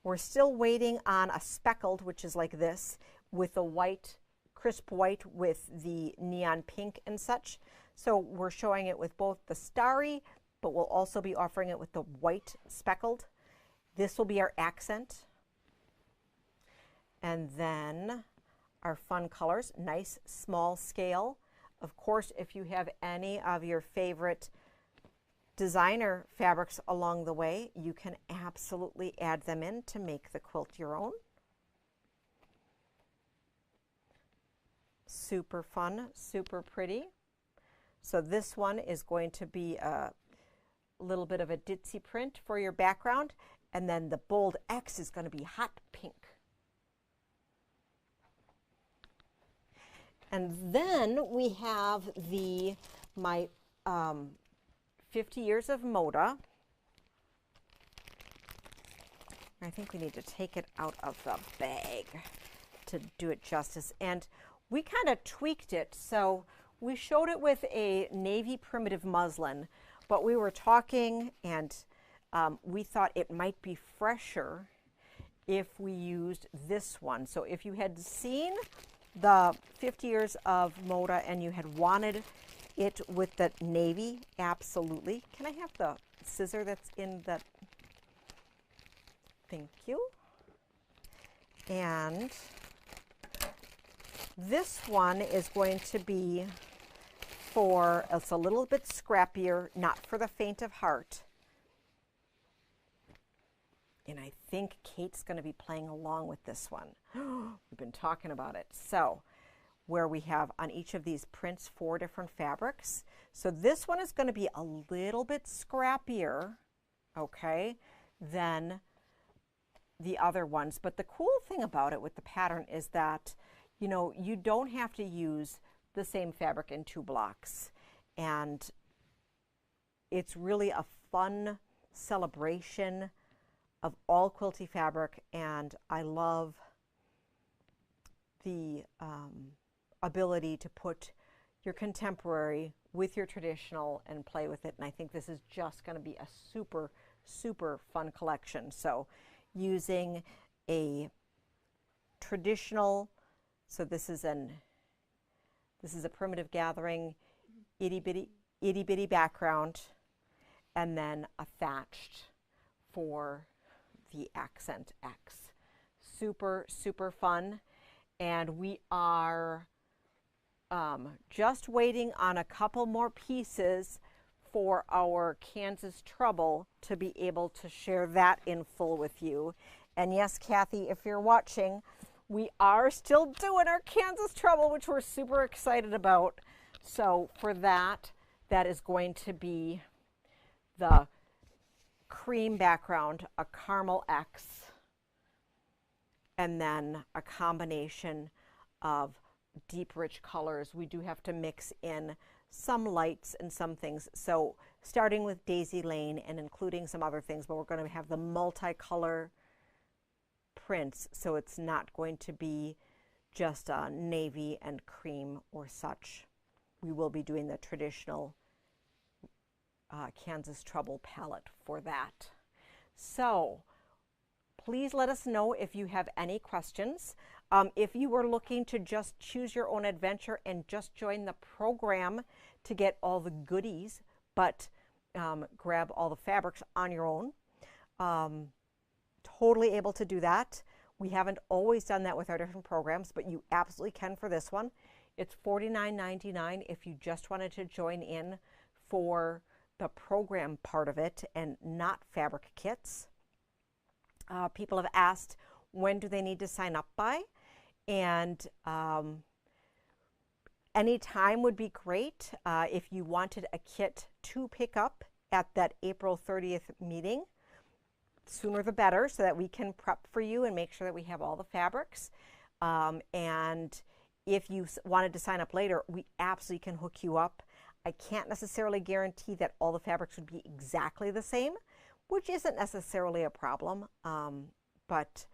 we're still waiting on a speckled, which is like this, with the white, crisp white with the neon pink and such. So we're showing it with both the starry, but we'll also be offering it with the white speckled. This will be our accent. And then our fun colors, nice small scale. Of course, if you have any of your favorite designer fabrics along the way, you can absolutely add them in to make the quilt your own. Super fun, super pretty. So this one is going to be a little bit of a ditzy print for your background, and then the bold X is going to be hot pink. And then we have my 50 Years of Moda. I think we need to take it out of the bag to do it justice. And we kind of tweaked it. So we showed it with a navy primitive muslin, but we were talking, and we thought it might be fresher if we used this one. So if you had seen the 50 years of Moda and you had wanted it with the navy, absolutely. Can I have the scissor that's in the, thank you. And this one is going to be for, it's a little bit scrappier, not for the faint of heart. And I think Kate's going to be playing along with this one. We've been talking about it. So where we have on each of these prints 4 different fabrics. So this one is going to be a little bit scrappier, okay, than the other ones. But the cool thing about it with the pattern is that, you know, you don't have to use the same fabric in 2 blocks. And it's really a fun celebration of all quilty fabric, and I love the ability to put your contemporary with your traditional and play with it. And I think this is just going to be a super, super fun collection. So using a traditional, so this is a primitive gathering, itty bitty background, and then a thatched for the accent X. Super, super fun. And we are just waiting on a couple more pieces for our Kansas Trouble to be able to share that in full with you. And yes, Kathy, if you're watching, we are still doing our Kansas Trouble, which we're super excited about. So for that, that is going to be the cream background, a caramel X, and then a combination of deep rich colors. We do have to mix in some lights and some things. So starting with Daisy Lane and including some other things, but we're going to have the multicolor prints. So it's not going to be just a navy and cream or such. We will be doing the traditional Kansas Trouble palette for that. So please let us know if you have any questions. If you were looking to just choose your own adventure and just join the program to get all the goodies, but grab all the fabrics on your own, totally able to do that. We haven't always done that with our different programs, but you absolutely can for this one. It's $49.99 if you just wanted to join in for the program part of it and not fabric kits. People have asked, when do they need to sign up by? And any time would be great. If you wanted a kit to pick up at that April 30th meeting, sooner the better, so that we can prep for you and make sure that we have all the fabrics. And if you wanted to sign up later, we absolutely can hook you up. I can't necessarily guarantee that all the fabrics would be exactly the same, which isn't necessarily a problem, but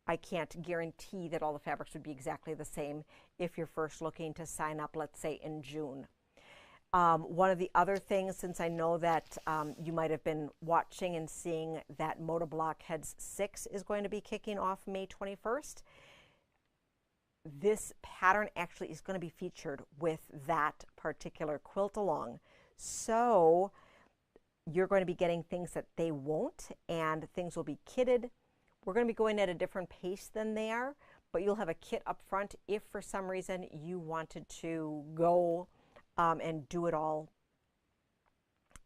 I can't guarantee that all the fabrics would be exactly the same if you're first looking to sign up, let's say in June. One of the other things, since I know that you might have been watching and seeing that Moda Blockheads 6 is going to be kicking off May 21st, this pattern actually is going to be featured with that particular quilt along. So you're going to be getting things that they won't, and things will be kitted. We're going to be going at a different pace than they are, but you'll have a kit up front if for some reason you wanted to go and do it all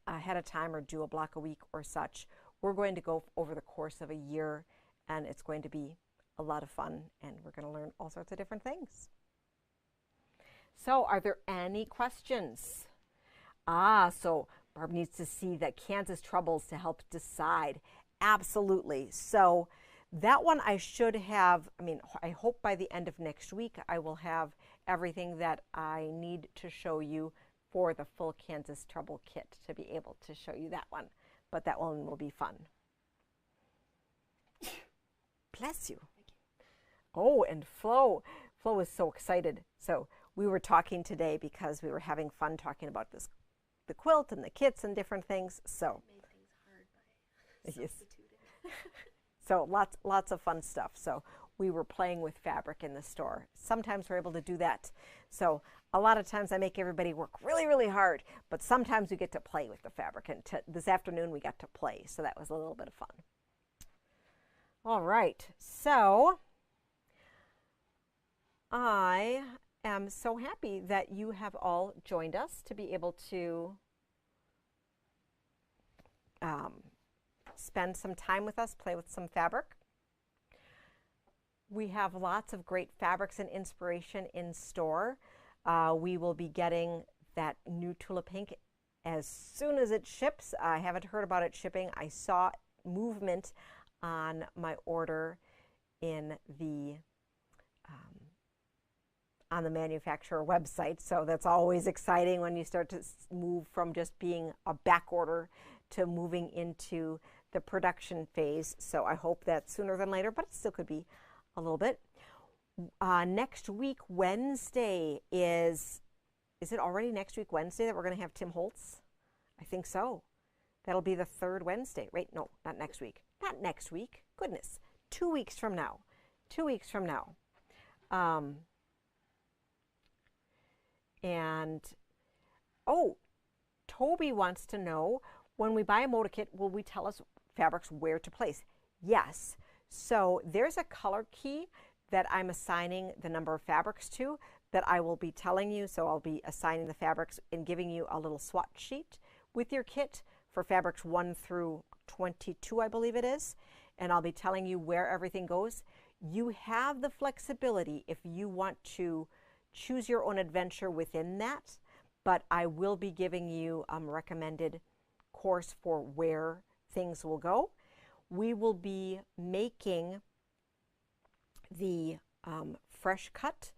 ahead of time or do a block a week or such. We're going to go over the course of a year, and it's going to be a lot of fun, and we're going to learn all sorts of different things. So are there any questions? So Barb needs to see that Kansas Troubles to help decide. Absolutely. So that one I should have, I hope by the end of next week I will have everything that I need to show you for the full Kansas Trouble kit to be able to show you that one. But that one will be fun. Bless you. Oh, and Flo is so excited. So we were talking today because we were having fun talking about the quilt and the kits and different things. So Made things hard by substituting. So lots of fun stuff. So we were playing with fabric in the store. Sometimes we're able to do that. So a lot of times I make everybody work really, really hard, but sometimes we get to play with the fabric. And this afternoon we got to play, so that was a little bit of fun. All right, so I am so happy that you have all joined us to be able to spend some time with us, play with some fabric. We have lots of great fabrics and inspiration in store. We will be getting that new Tula Pink as soon as it ships. I haven't heard about it shipping. I saw movement on my order in the on the manufacturer website, so that's always exciting when you start to move from just being a back order to moving into the production phase. So I hope that sooner than later, but it still could be a little bit. Next week, Wednesday is it already next week, Wednesday, that we're going to have Tim Holtz? I think so. That'll be the third Wednesday. Wait, no, not next week. Not next week. Goodness. 2 weeks from now. 2 weeks from now. And, oh, Toby wants to know, when we buy a motor kit, will we tell us fabrics where to place? Yes. So there's a color key that I'm assigning the number of fabrics to that I will be telling you. So I'll be assigning the fabrics and giving you a little swatch sheet with your kit for fabrics 1 through 22, I believe it is. And I'll be telling you where everything goes. You have the flexibility if you want to choose your own adventure within that, but I will be giving you a recommended course for where things will go. We will be making the fresh cut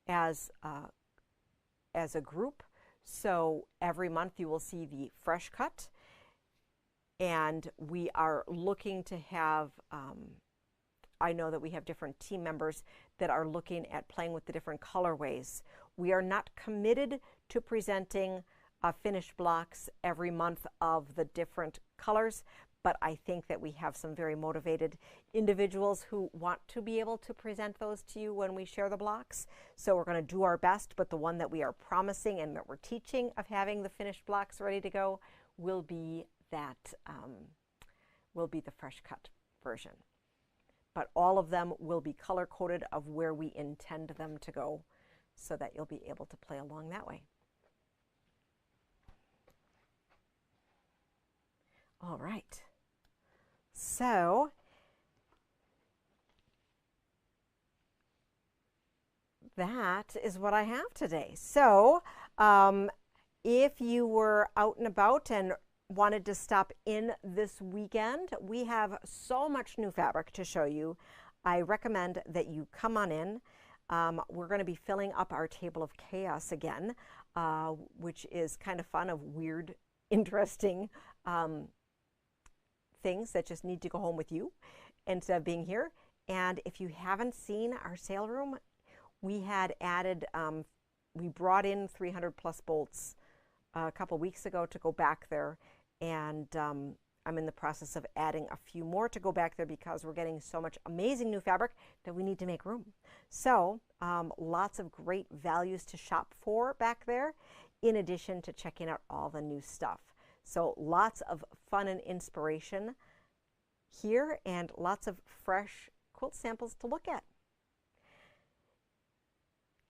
as a group. So every month you will see the fresh cut, and we are looking to have I know that we have different team members that are looking at playing with the different colorways. We are not committed to presenting finished blocks every month of the different colors, but I think that we have some very motivated individuals who want to be able to present those to you when we share the blocks. So we're going to do our best, but the one that we are promising and that we're teaching of having the finished blocks ready to go will be that will be the fresh cut version. But all of them will be color coded of where we intend them to go, so that you'll be able to play along that way. All right. So that is what I have today. So if you were out and about and wanted to stop in this weekend, we have so much new fabric to show you. I recommend that you come on in. We're going to be filling up our table of chaos again, which is kind of fun, of weird, interesting things that just need to go home with you instead of being here. And if you haven't seen our sale room, we had added, we brought in 300 plus bolts a couple weeks ago to go back there, and I'm in the process of adding a few more to go back there because we're getting so much amazing new fabric that we need to make room. So lots of great values to shop for back there, in addition to checking out all the new stuff. So lots of fun and inspiration here, and lots of fresh quilt samples to look at.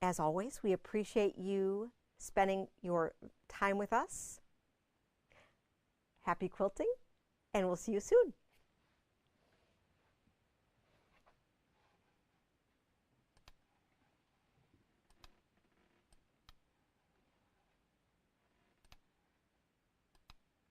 As always, we appreciate you spending your time with us. Happy quilting, and we'll see you soon.